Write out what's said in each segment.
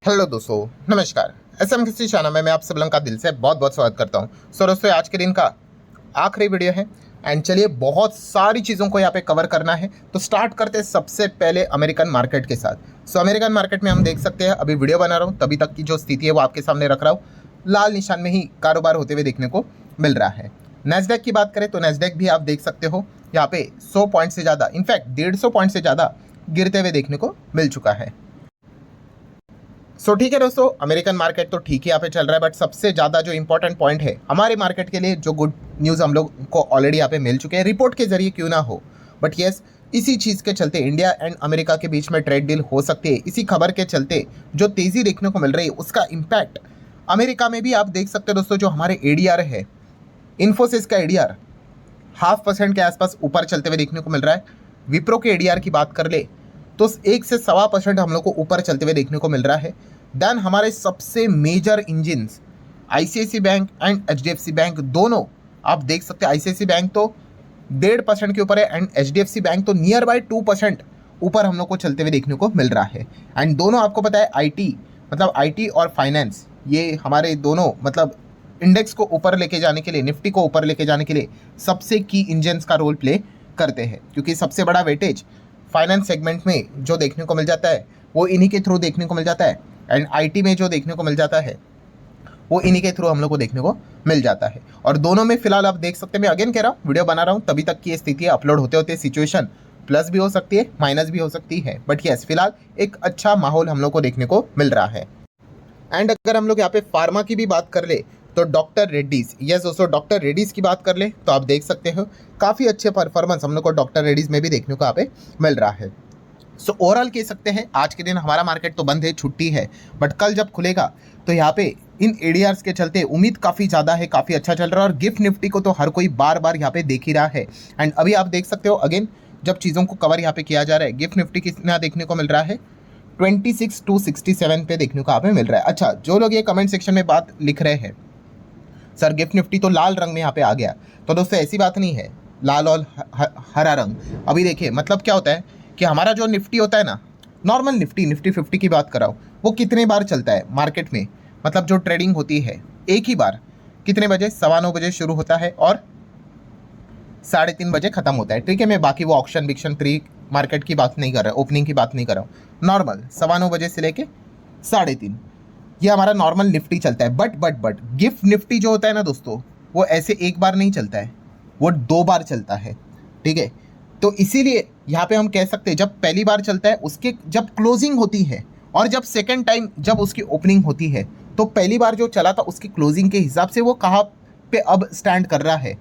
Hello दोस्तों, नमस्कार। SM किसी चैनल में मैं आप सब लोगों का दिल से बहुत बहुत स्वागत करता हूं। सो दोस्तों, आज के दिन का आखिरी वीडियो है एंड चलिए बहुत सारी चीज़ों को यहाँ पे कवर करना है। तो स्टार्ट करते हैं सबसे पहले अमेरिकन मार्केट के साथ। सो अमेरिकन मार्केट में हम देख सकते हैं, अभी वीडियो बना रहा हूँ तभी तक की जो स्थिति है वो आपके सामने रख रहा हूँ। लाल निशान में ही कारोबार होते हुए देखने को मिल रहा है। नैस्डैक की बात करें तो नैस्डैक भी आप देख सकते हो यहाँ पे 100 पॉइंट से ज़्यादा, इनफैक्ट 150 पॉइंट से ज़्यादा गिरते हुए देखने को मिल चुका है। ठीक है दोस्तों, अमेरिकन मार्केट तो ठीक ही यहाँ पे चल रहा है, बट सबसे ज़्यादा जो इंपॉर्टेंट पॉइंट है हमारे मार्केट के लिए, जो गुड न्यूज़ हम लोग को ऑलरेडी यहाँ पे मिल चुके हैं, रिपोर्ट के जरिए क्यों ना हो, बट यस, इसी चीज़ के चलते इंडिया एंड अमेरिका के बीच में ट्रेड डील हो सकती है। इसी खबर के चलते जो तेज़ी देखने को मिल रही है उसका इम्पैक्ट अमेरिका में भी आप देख सकते हो दोस्तों। जो हमारे एडीआर है, इन्फोसिस का एडीआर 0.5% के आसपास ऊपर चलते हुए देखने को मिल रहा है। विप्रो के एडीआर की बात कर ले तो 1 से 1.25% हम लोग को ऊपर चलते हुए देखने को मिल रहा है। देन हमारे सबसे major engines ICICI bank and HDFC bank दोनों आप देख सकते हैं। आईसीआईसी बैंक तो 1.5% के ऊपर है एंड एचडीएफसी बैंक तो नियर बाय 2% ऊपर हम लोग को चलते हुए देखने को मिल रहा है। एंड दोनों आपको पता है आईटी, मतलब आईटी और फाइनेंस, ये हमारे दोनों मतलब इंडेक्स को ऊपर लेके जाने के लिए, निफ्टी को ऊपर लेके जाने के लिए सबसे की इंजन्स का रोल प्ले करते हैं, क्योंकि सबसे बड़ा वेटेज फाइनेंस सेगमेंट में जो देखने को मिल जाता है वो इन्हीं के थ्रू देखने को मिल जाता है एंड आईटी में जो देखने को मिल जाता है वो इन्हीं के थ्रू हम लोग को देखने को मिल जाता है। और दोनों में फिलहाल आप देख सकते हैं, मैं अगेन कह रहा हूँ, वीडियो बना रहा हूँ तभी तक की स्थिति है। अपलोड होते होते सिचुएशन प्लस भी हो सकती है, माइनस भी हो सकती है, बट यस, फिलहाल एक अच्छा माहौल हम लोग को देखने को मिल रहा है। एंड अगर हम लोग यहाँ पे फार्मा की भी बात कर ले तो डॉक्टर रेड्डीज, यस दोस्तों, डॉक्टर रेड्डीज की बात कर ले तो आप देख सकते हो काफ़ी अच्छे परफॉर्मेंस हम लोग को डॉक्टर रेड्डीज में भी देखने को यहाँ पे मिल रहा है। सो ओवरऑल कह सकते हैं आज के दिन हमारा मार्केट तो बंद है, छुट्टी है, बट कल जब खुलेगा तो यहाँ पे इन एडीआर्स के चलते उम्मीद काफ़ी ज़्यादा है, काफ़ी अच्छा चल रहा है। और गिफ्ट निफ्टी को तो हर कोई बार बार यहाँ पे देख ही रहा है। एंड अभी आप देख सकते हो अगेन जब चीज़ों को कवर यहाँ पे किया जा रहा है, गिफ्ट निफ्टी कितना देखने को मिल रहा है, 26,267 पे देखने को यहाँ पे मिल रहा है। अच्छा, जो लोग ये कमेंट सेक्शन में बात लिख रहे हैं सर गिफ्ट निफ्टी तो लाल रंग में यहाँ पे आ गया, तो दोस्तों ऐसी बात नहीं है, लाल और हरा रंग। अभी देखिए मतलब क्या होता है कि हमारा जो निफ्टी होता है ना, नॉर्मल निफ्टी 50 की बात कर रहा हूँ, वो कितने बार चलता है मार्केट में, मतलब जो ट्रेडिंग होती है एक ही बार कितने बजे, 9:15 बजे शुरू होता है और 3:30 बजे खत्म होता है। ठीक है, मैं बाकी वो ऑक्शन बिक्शन प्री मार्केट की बात नहीं कर रहा, ओपनिंग की बात नहीं कर रहा हूँ, नॉर्मल 9:15 बजे से लेके 3:30 ये हमारा नॉर्मल निफ्टी चलता है। बट गिफ्ट निफ्टी जो होता है ना दोस्तों, वो ऐसे एक बार नहीं चलता है, वो 2 बार चलता है। ठीक है, तो इसीलिए यहाँ पे हम कह सकते हैं जब पहली बार चलता है उसके जब क्लोजिंग होती है और जब सेकेंड टाइम जब उसकी ओपनिंग होती है, तो पहली बार जो चला था उसकी क्लोजिंग के हिसाब से वो कहाँ पे अब स्टैंड कर रहा है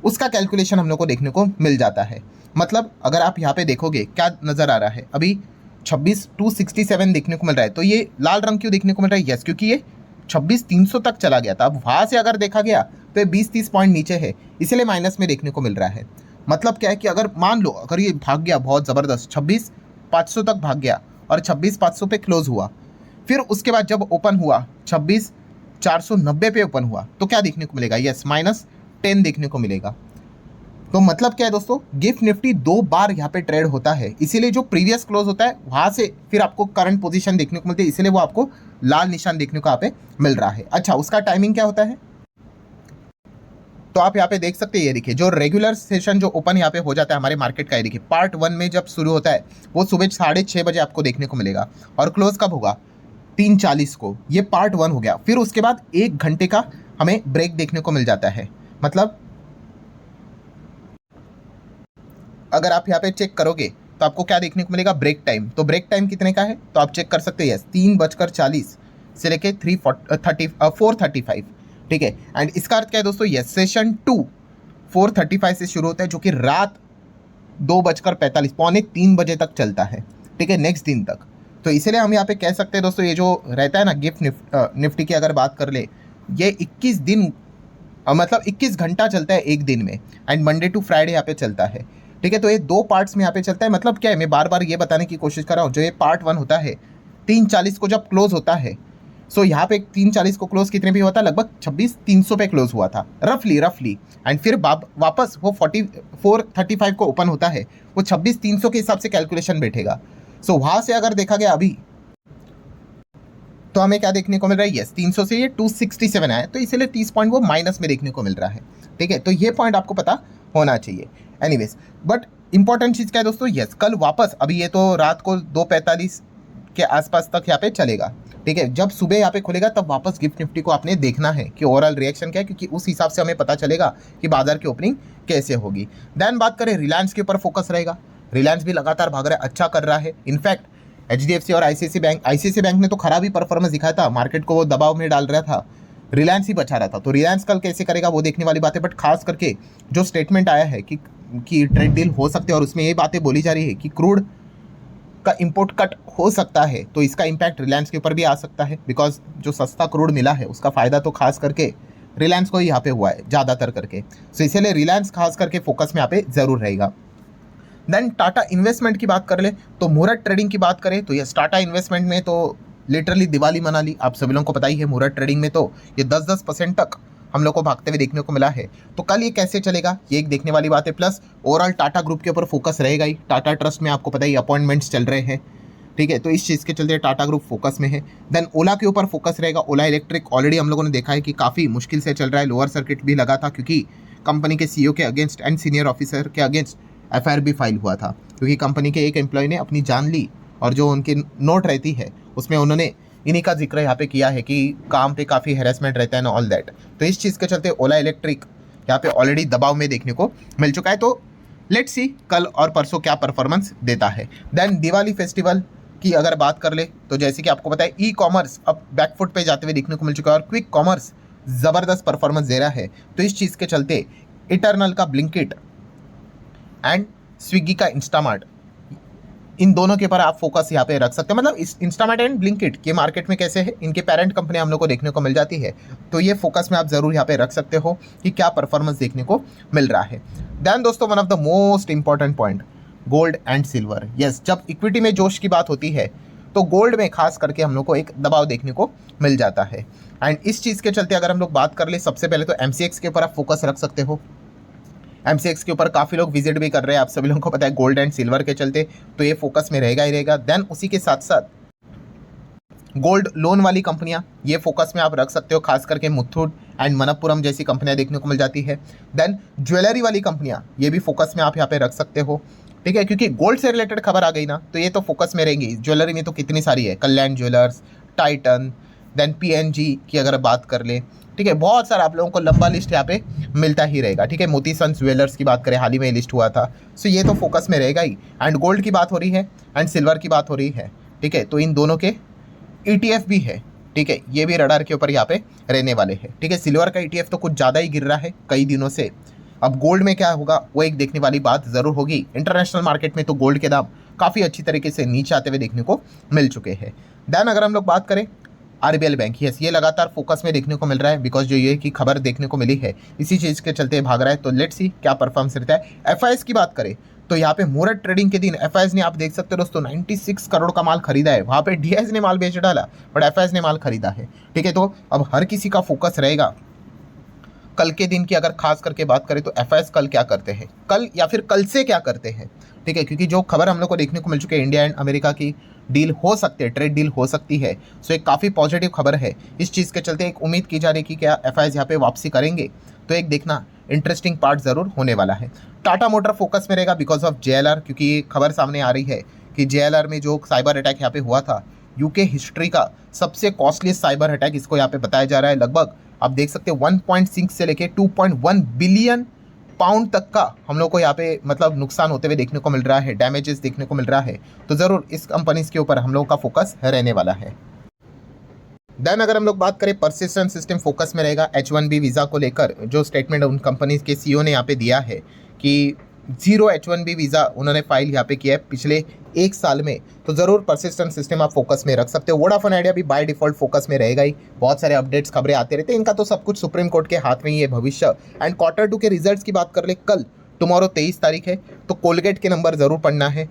उसका कैलकुलेशन हम लोग को देखने को मिल जाता है। मतलब अगर आप यहाँ पे देखोगे क्या नज़र आ रहा है, अभी 26,267 देखने को मिल रहा है, तो ये लाल रंग क्यों देखने को मिल रहा है, यस, क्योंकि ये 26,300 तक चला गया था। अब वहाँ से अगर देखा गया तो ये 20-30 पॉइंट नीचे है, इसलिए माइनस में देखने को मिल रहा है। मतलब क्या है कि अगर मान लो अगर ये भाग गया बहुत ज़बरदस्त, 26,500 तक भाग गया और 26,500 पे क्लोज हुआ, फिर उसके बाद जब ओपन हुआ 26,490 पे ओपन हुआ, तो क्या देखने को मिलेगा, यस, -10 देखने को मिलेगा। तो मतलब क्या है दोस्तों, गिफ्ट निफ्टी 2 बार यहाँ पे ट्रेड होता है, इसीलिए जो प्रीवियस क्लोज होता है वहाँ से फिर आपको करंट पोजीशन देखने को मिलती है, इसीलिए वो आपको लाल निशान देखने को यहाँ पे मिल रहा है। अच्छा, उसका टाइमिंग क्या होता है तो आप यहाँ पे देख सकते हैं, ये देखिए जो रेगुलर सेशन जो ओपन यहाँ पे हो जाता है हमारे मार्केट का, ये देखिए पार्ट 1 में जब शुरू होता है वो सुबह 6:30 बजे आपको देखने को मिलेगा और क्लोज कब होगा, 3:40 को। ये पार्ट 1 हो गया। फिर उसके बाद 1 घंटे का हमें ब्रेक देखने को मिल जाता है। मतलब अगर आप यहाँ पे चेक करोगे तो आपको क्या देखने को मिलेगा, ब्रेक टाइम। तो ब्रेक टाइम कितने का है तो आप चेक कर सकते हैं, यस, 3:40 से लेके 4:35। ठीक है, एंड इसका अर्थ क्या है दोस्तों, यस, सेशन 2 4:35 से शुरू होता है, जो कि रात 2:45 2:45 बजे तक चलता है। ठीक है, नेक्स्ट दिन तक। तो इसीलिए हम यहाँ पे कह सकते हैं दोस्तों, ये जो रहता है ना गिफ्ट निफ्टी की अगर बात कर ले, ये 21 दिन मतलब 21 घंटा चलता है एक दिन में, एंड मंडे टू फ्राइडे यहाँ पे चलता है। ठीक है, तो ये 2 पार्ट्स में यहाँ पे चलता है। मतलब क्या है, मैं बार बार ये बताने की कोशिश कर रहा हूँ, जो ये पार्ट 1 होता है 3:40 को जब क्लोज होता है, सो यहाँ पे 3:40 को क्लोज कितने भी होता है, लगभग 26,300 पे क्लोज हुआ था रफली। एंड फिर वापस वो 4:35 को ओपन होता है, वो 26,300 के हिसाब से कैलकुलेशन बैठेगा। सो वहाँ से अगर देखा गया अभी तो हमें क्या देखने को मिल रहा है, यस 300 से ये 267 आया, तो इसलिए 30 पॉइंट वो माइनस में देखने को मिल रहा है। ठीक है, तो ये पॉइंट आपको पता होना चाहिए। एनीवेज, बट इंपॉर्टेंट चीज़ क्या है दोस्तों, यस कल वापस, अभी ये तो रात को 2:45 के आसपास तक यहाँ पे चलेगा। ठीक है, जब सुबह यहाँ पे खुलेगा तब वापस गिफ्ट निफ्टी को आपने देखना है कि ओवरऑल रिएक्शन क्या है, क्योंकि उस हिसाब से हमें पता चलेगा कि बाजार की ओपनिंग कैसे होगी। देन बात करें रिलायंस के ऊपर फोकस रहेगा। रिलायंस भी लगातार भाग रहा है, अच्छा कर रहा है। इनफैक्ट HDFC और ICICI बैंक ने तो खराब ही परफॉर्मेंस दिखाया था, मार्केट को वो दबाव में डाल रहा था, रिलायंस ही बचा रहा था। तो रिलायंस कल कैसे करेगा वो देखने वाली बात है। बट खास करके जो स्टेटमेंट आया है कि ट्रेड डील हो सकते हैं और उसमें ये बातें बोली जा रही है कि क्रूड का इंपोर्ट कट हो सकता है, तो इसका इम्पैक्ट रिलायंस के ऊपर भी आ सकता है, बिकॉज जो सस्ता क्रूड मिला है उसका फ़ायदा तो खास करके रिलायंस को ही यहाँ पे हुआ है ज़्यादातर करके। सो इसीलिए रिलायंस खास करके फोकस में यहाँ पे ज़रूर रहेगा। देन टाटा इन्वेस्टमेंट की बात कर ले तो मुहूर्त ट्रेडिंग की बात करें तो यस टाटा इन्वेस्टमेंट में तो लिटरली दिवाली मना ली। आप सभी लोगों को पता ही है, मुहूर्त ट्रेडिंग में तो ये 10% तक हम लोग को भागते हुए देखने को मिला है। तो कल ये कैसे चलेगा ये एक देखने वाली बात है। प्लस ओवरऑल टाटा ग्रुप के ऊपर फोकस रहेगा ही। टाटा ट्रस्ट में आपको पता ही अपॉइंटमेंट्स चल रहे हैं। ठीक है, तो इस चीज़ के चलते टाटा ग्रुप फोकस में है। देन ओला के ऊपर फोकस रहेगा। ओला इलेक्ट्रिक ऑलरेडी हम लोगों ने देखा है कि काफ़ी मुश्किल से चल रहा है, लोअर सर्किट भी लगा था क्योंकि कंपनी के CEO के अगेंस्ट एंड सीनियर ऑफिसर के अगेंस्ट FIR भी फाइल हुआ था, क्योंकि कंपनी के एक एम्प्लॉय ने अपनी जान ली और जो उनकी नोट रहती है उसमें उन्होंने इन्हीं का जिक्र यहाँ पे किया है कि काम पे काफ़ी हैरेसमेंट रहता है ना ऑल दैट। तो इस चीज़ के चलते ओला इलेक्ट्रिक यहाँ पे ऑलरेडी दबाव में देखने को मिल चुका है। तो लेट्स सी कल और परसों क्या परफॉर्मेंस देता है। देन दिवाली फेस्टिवल की अगर बात कर ले तो जैसे कि आपको पता है ई-कॉमर्स अब बैकफुट पे जाते हुए देखने को मिल चुका है और क्विक कॉमर्स ज़बरदस्त परफॉर्मेंस दे रहा है। तो इस चीज़ के चलते इटर्नल का ब्लिंकिट एंड स्विगी का इंस्टामार्ट, इन दोनों के ऊपर आप फोकस यहाँ पे रख सकते हैं। मतलब इस इंस्टामार्ट एंड ब्लिंकिट के मार्केट में कैसे है, इनके पेरेंट कंपनी हम लोग को देखने को मिल जाती है, तो ये फोकस में आप जरूर यहाँ पे रख सकते हो कि क्या परफॉर्मेंस देखने को मिल रहा है। देन दोस्तों one of the most important point, gold and silver. Yes, जब इक्विटी में जोश की बात होती है तो गोल्ड में खास करके हम लोग को एक दबाव देखने को मिल जाता है। एंड इस चीज़ के चलते अगर हम लोग बात कर ले, सबसे पहले तो MCX के ऊपर आप फोकस रख सकते हो। MCX के ऊपर काफ़ी लोग विजिट भी कर रहे हैं, आप सभी लोगों को पता है, गोल्ड एंड सिल्वर के चलते, तो ये फोकस में रहेगा ही रहेगा। देन उसी के साथ साथ गोल्ड लोन वाली कंपनियां, ये फोकस में आप रख सकते हो, खास करके मुथूट एंड मनप्पुरम जैसी कंपनियां देखने को मिल जाती है। देन ज्वेलरी वाली कंपनियां, ये भी फोकस में आप यहाँ पे रख सकते हो। ठीक है, क्योंकि गोल्ड से रिलेटेड खबर आ गई ना तो ये तो फोकस में रहेंगी। ज्वेलरी में तो कितनी सारी है, कल्याण ज्वेलर्स, टाइटन, देन PNG की अगर बात कर ले, ठीक है, बहुत सारा आप लोगों को लंबा लिस्ट यहाँ पे मिलता ही रहेगा। ठीक है, मोती सन्स ज्वेलर्स की बात करें, हाल ही में लिस्ट हुआ था, सो ये तो फोकस में रहेगा ही। एंड गोल्ड की बात हो रही है एंड सिल्वर की बात हो रही है। ठीक है, तो इन दोनों के ETF भी है। ठीक है, ये भी रडार के ऊपर यहाँ पे रहने वाले हैं। ठीक है, सिल्वर का ETF तो कुछ ज़्यादा ही गिर रहा है कई दिनों से। अब गोल्ड में क्या होगा वो एक देखने वाली बात ज़रूर होगी। इंटरनेशनल मार्केट में तो गोल्ड के दाम काफ़ी अच्छी तरीके से नीचे आते हुए देखने को मिल चुके हैं। देन अगर हम लोग बात करें RBL बैंक, यस ये लगातार फोकस में देखने को मिल रहा है, बिकॉज जो ये की खबर देखने को मिली है इसी चीज़ के चलते भाग रहा है। तो लेट्स सी क्या परफॉर्मेंस रहता है। FIS की बात करें तो यहाँ पे मुहूर्त ट्रेडिंग के दिन FIS ने, आप देख सकते हो दोस्तों, 96 करोड़ का माल खरीदा है। वहाँ पे DIS ने माल बेच डाला बट FIS ने माल खरीदा है। ठीक है, तो अब हर किसी का फोकस रहेगा कल के दिन की। अगर खास करके बात करें तो FIS कल क्या करते हैं, कल या फिर कल से क्या करते हैं। ठीक है, क्योंकि जो खबर हम लोग को देखने को मिल चुकी है, इंडिया एंड अमेरिका की डील हो सकती है, ट्रेड डील हो सकती है। सो एक काफ़ी पॉजिटिव खबर है। इस चीज़ के चलते एक उम्मीद की जा रही है कि क्या FIS यहाँ पे वापसी करेंगे, तो एक देखना इंटरेस्टिंग पार्ट ज़रूर होने वाला है। टाटा मोटर फोकस में रहेगा बिकॉज ऑफ JLR, क्योंकि खबर सामने आ रही है कि JLR में जो साइबर अटैक यहाँ पे हुआ था, UK हिस्ट्री का सबसे कॉस्टली साइबर अटैक इसको यहाँ पे बताया जा रहा है। लगभग आप देख सकते हैं 1.6 से लेके 2.1 बिलियन पाउंड तक का हम लोग को यहाँ पे मतलब नुकसान होते हुए देखने को मिल रहा है, डैमेजेस देखने को मिल रहा है। तो ज़रूर इस कंपनीज के ऊपर हम लोगों का फोकस रहने वाला है। देन अगर हम लोग बात करें परसिस्टेंट सिस्टम फोकस में रहेगा। H1B वीज़ा को लेकर जो स्टेटमेंट उन कंपनीज के CEO ने यहाँ पे दिया है कि 0 H1B वीज़ा उन्होंने फाइल यहाँ पे किया है पिछले 1 साल में, तो ज़रूर परसिस्टेंट सिस्टम आप फोकस में रख सकते हो। वोडाफोन आइडिया भी बाय डिफॉल्ट फोकस में रहेगा ही। बहुत सारे अपडेट्स खबरें आते रहते हैं, इनका तो सब कुछ सुप्रीम कोर्ट के हाथ में ही है भविष्य। एंड Q2 के रिजल्ट्स की बात कर ले, कल टुमारो 23 तारीख है, तो कोलगेट के नंबर ज़रूर पढ़ना है,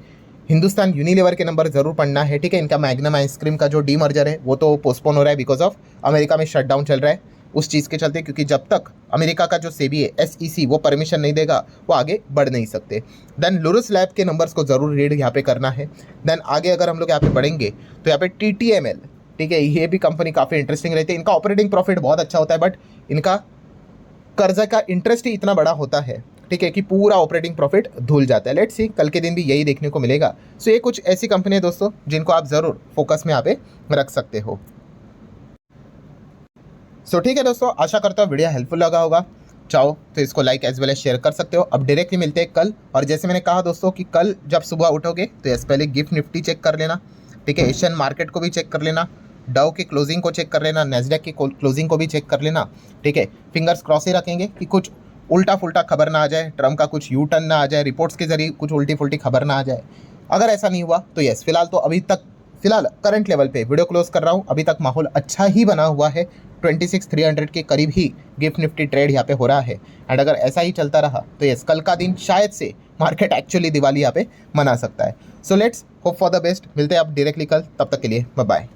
हिंदुस्तान यूनिलीवर के नंबर ज़रूर पढ़ना है। ठीक है, इनका मैग्नम आइसक्रीम का जो डीमर्जर है वो तो पोस्टपोन हो रहा है बिकॉज ऑफ अमेरिका में शटडाउन चल रहा है उस चीज़ के चलते, क्योंकि जब तक अमेरिका का जो सेबी है SEC वो परमिशन नहीं देगा वो आगे बढ़ नहीं सकते। देन लुरुस लैब के नंबर्स को ज़रूर रीड यहाँ पे करना है। देन आगे अगर हम लोग यहाँ पे बढ़ेंगे तो यहाँ पे TTML ठीक है, ये भी कंपनी काफ़ी इंटरेस्टिंग रहती है। इनका ऑपरेटिंग प्रॉफिट बहुत अच्छा होता है, बट इनका कर्जा का इंटरेस्ट ही इतना बड़ा होता है, ठीक है, कि पूरा ऑपरेटिंग प्रॉफिट धुल जाता है। लेट्स सी कल के दिन भी यही देखने को मिलेगा। सो ये कुछ ऐसी कंपनी है दोस्तों जिनको आप ज़रूर फोकस में यहाँ पे रख सकते हो। सो ठीक है दोस्तों, आशा करता हूँ वीडियो हेल्पफुल लगा होगा। चाहो तो इसको like as well as share कर सकते हो। अब डायरेक्टली मिलते हैं कल, और जैसे मैंने कहा दोस्तों कि कल जब सुबह उठोगे तो यस पहले गिफ्ट निफ्टी चेक कर लेना, ठीक है, एशियन मार्केट को भी चेक कर लेना, डाउ की क्लोजिंग को चेक कर लेना, नेस्डैक की क्लोजिंग को भी चेक कर लेना, ठीक है। फिंगर्स क्रॉस ही रखेंगे कि कुछ उल्टा फुल्टा खबर ना आ जाए, ट्रम्प का कुछ यू टर्न ना आ जाए, रिपोर्ट्स के जरिए कुछ उल्टी फुल्टी खबर ना आ जाए। अगर ऐसा नहीं हुआ तो यस फिलहाल तो अभी तक फिलहाल करंट लेवल पे वीडियो क्लोज कर रहा हूँ। अभी तक माहौल अच्छा ही बना हुआ है, 26,300 के करीब ही गिफ्ट निफ्टी ट्रेड यहाँ पे हो रहा है। एंड अगर ऐसा ही चलता रहा तो यस कल का दिन शायद से मार्केट एक्चुअली दिवाली यहाँ पे मना सकता है। So let's hope for the best. मिलते हैं आप डायरेक्टली कल, तब तक के लिए बाय बाय।